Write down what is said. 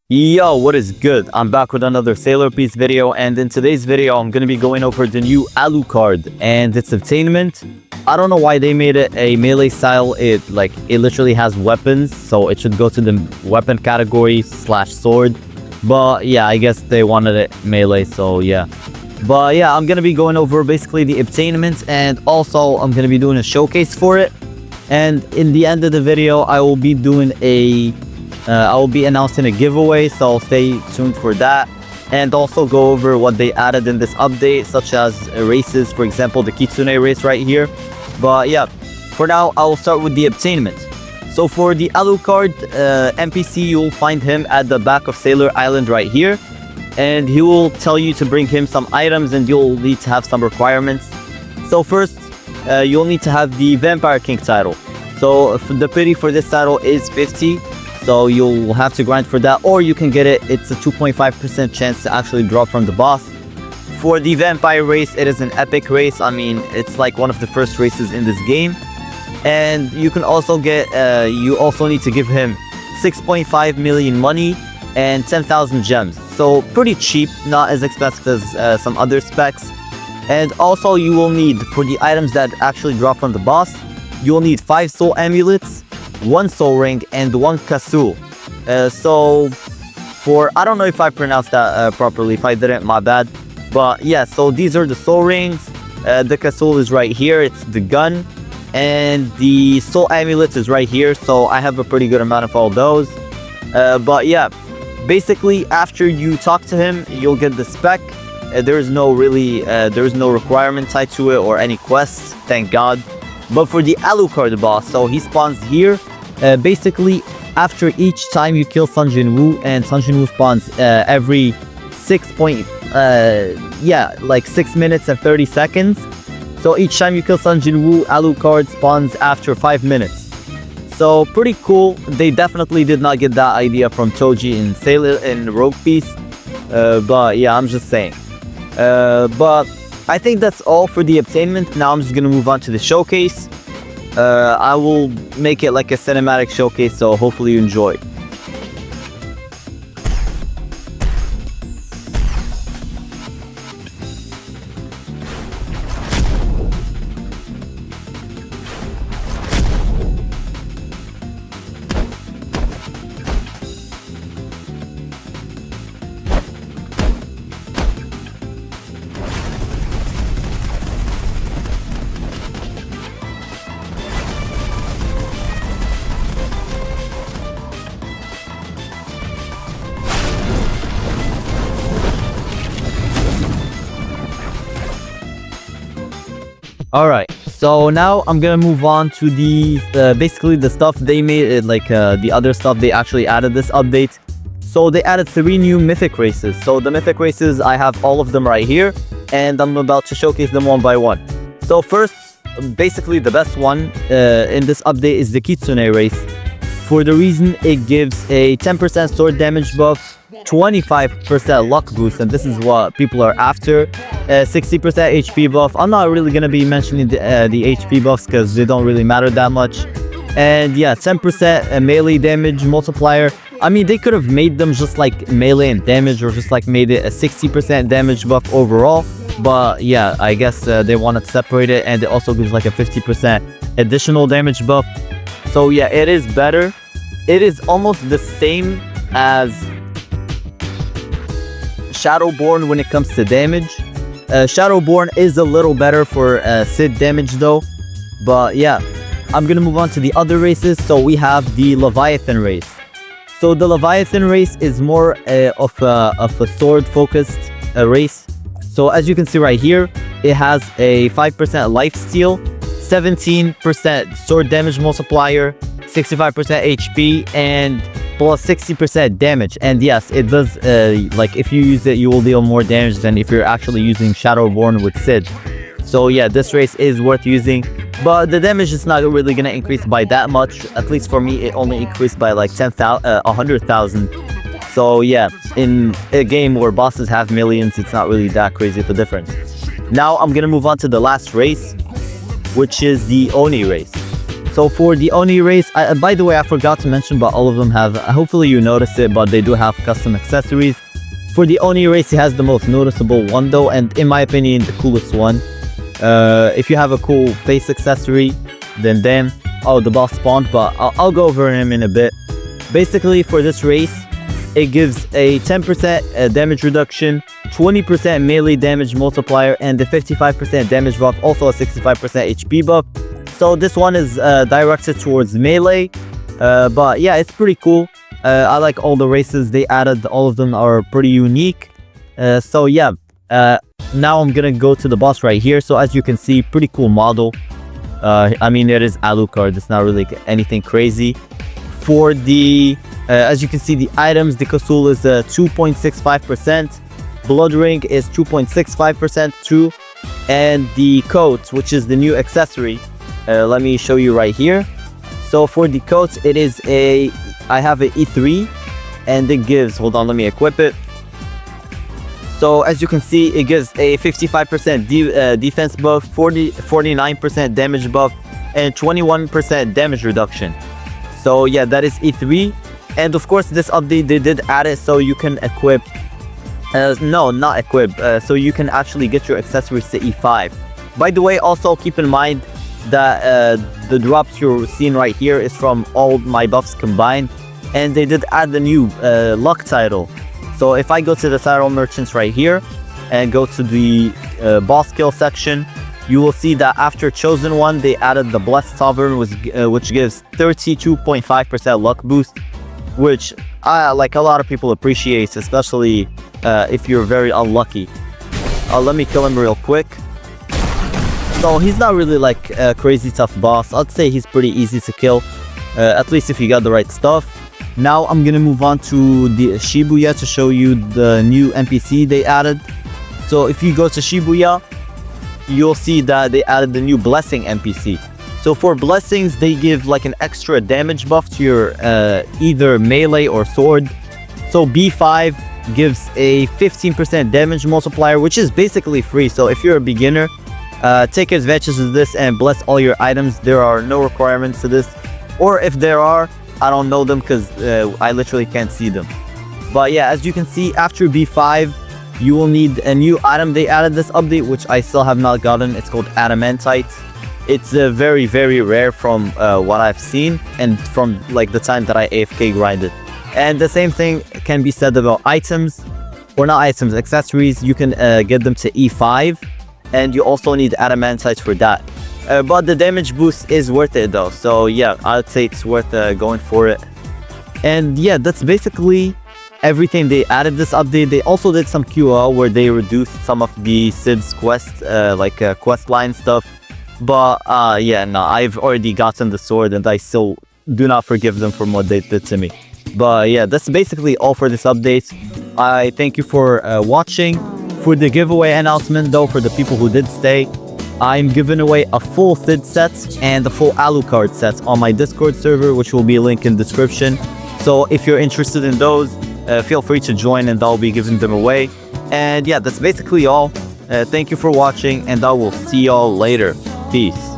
Yo, what is good? I'm back with another Sailor Piece video, and in today's video I'm gonna be going over the new Alucard and its attainment. I don't know why they made it a melee style. It literally has weapons, so it should go to the weapon category / sword. But yeah, I guess they wanted it melee, so yeah. But yeah, I'm gonna be going over basically the attainment, and also I'm gonna be doing a showcase for it. And in the end of the video, I will be announcing a giveaway, so stay tuned for that. And also go over what they added in this update, such as races, for example, the Kitsune race right here. But yeah, for now, I will start with the attainment. So for the Alucard NPC, you will find him at the back of Sailor Island right here. And he will tell you to bring him some items, and you'll need to have some requirements. So first, you'll need to have the Vampire King title. So the pity for this title is 50. So you'll have to grind for that, or you can get it. It's a 2.5% chance to actually drop from the boss. For the vampire race, it is an epic race. I mean, it's like one of the first races in this game. And you can also get, you also need to give him 6.5 million money and 10,000 gems. So pretty cheap, not as expensive as some other specs. And also you will need, for the items that actually drop from the boss, you will need 5 soul amulets, 1 soul ring, and 1 kasul. So for, I don't know if I pronounced that properly. If I didn't, my bad. But yeah, so these are the soul rings. The kasul is right here. It's the gun. And the soul amulet is right here. So I have a pretty good amount of all those. But yeah, basically after you talk to him, you'll get the spec. There is no requirement tied to it or any quests, thank God. But for the Alucard boss, so he spawns here. Basically, after each time you kill Sun Jinwoo, and Sun Jinwoo spawns every 6 minutes and 30 seconds. So each time you kill Sun Jinwoo, Alucard spawns after 5 minutes. So pretty cool. They definitely did not get that idea from Toji in Rogue Piece. But yeah, I'm just saying. But I think that's all for the attainment. Now I'm just gonna move on to the showcase. I will make it like a cinematic showcase, so hopefully you enjoy. Alright, so now I'm gonna move on to the basically the stuff they made, the other stuff they actually added this update. So they added 3 new mythic races. So the mythic races, I have all of them right here, and I'm about to showcase them one by one. So first, basically the best one in this update is the Kitsune race. For the reason it gives a 10% sword damage buff, 25% luck boost, and this is what people are after. 60% HP buff. I'm not really gonna be mentioning the HP buffs because they don't really matter that much. And yeah, 10% melee damage multiplier. I mean, they could have made them just like melee and damage, or just like made it a 60% damage buff overall. But yeah, I guess they want to separate it, and it also gives like a 50% additional damage buff. So yeah, it is better. It is almost the same as Shadowborn when it comes to damage. Shadowborn is a little better for Sid damage though. But yeah, I'm gonna move on to the other races. So we have the Leviathan race. So the Leviathan race is more of a sword focused race. So as you can see right here, it has a 5% lifesteal, 17% sword damage multiplier, 65% HP, and plus 60% damage. And yes, it does, if you use it, you will deal more damage than if you're actually using Shadowborn with Sid. So yeah, this race is worth using, but the damage is not really gonna increase by that much. At least for me, it only increased by like 100,000. So yeah, in a game where bosses have millions, it's not really that crazy of a difference. Now I'm gonna move on to the last race, which is the Oni race. So for the Oni race, by the way, I forgot to mention, but all of them have, hopefully you noticed it, but they do have custom accessories. For the Oni race, he has the most noticeable one though, and in my opinion, the coolest one. If you have a cool face accessory, then damn, oh, the boss spawned, but I'll go over him in a bit. Basically, for this race, it gives a 10% damage reduction, 20% melee damage multiplier, and a 55% damage buff, also a 65% HP buff. So this one is directed towards melee, but yeah, it's pretty cool. I like all the races they added, all of them are pretty unique. So yeah, now I'm gonna go to the boss right here. So as you can see, pretty cool model. I mean, it is Alucard, it's not really anything crazy. For the, as you can see, the items, the Kasul is 2.65%, Blood Ring is 2.65% too, and the coat, which is the new accessory, let me show you right here. So for the coat, it is I have an E3, and it gives, hold on, let me equip it. So as you can see, it gives a 55% defense buff, 49% damage buff, and 21% damage reduction. So yeah, that is E3. And of course, this update, they did add it so you can equip, no, not equip, so you can actually get your accessories to E5. By the way, also keep in mind that the drops you're seeing right here is from all my buffs combined, and they did add the new luck title. So if I go to the title merchants right here and go to the boss kill section, you will see that after chosen one, they added the Blessed Sovereign, which gives 32.5% luck boost, which like a lot of people appreciate, especially if you're very unlucky. Let me kill him real quick. So he's not really like a crazy tough boss. I'd say he's pretty easy to kill, at least if you got the right stuff. Now I'm gonna move on to the Shibuya to show you the new NPC they added. So if you go to Shibuya, you'll see that they added the new Blessing NPC. So for blessings, they give like an extra damage buff to your either melee or sword. So B5 gives a 15% damage multiplier, which is basically free. So if you're a beginner, take advantage of this and bless all your items. There are no requirements to this, or if there are, I don't know them because I literally can't see them. But yeah, as you can see, after B5, you will need a new item they added this update, which I still have not gotten. It's called Adamantite. It's very, very rare from what I've seen and from like the time that I AFK grinded. And the same thing can be said about items, or not items, accessories. You can get them to E5, and you also need Adamantite for that. But the damage boost is worth it though, so yeah, I'd say it's worth going for it. And yeah, that's basically everything they added this update. They also did some QL where they reduced some of the Sid's quest, like quest line stuff. But yeah, no, I've already gotten the sword and I still do not forgive them for what they did to me. But yeah, that's basically all for this update. I thank you for watching. For the giveaway announcement though, for the people who did stay, I'm giving away a full Sid set and a full Alucard set on my Discord server, which will be linked in the description. So if you're interested in those, feel free to join and I'll be giving them away. And yeah, that's basically all. Thank you for watching, and I will see y'all later. Peace.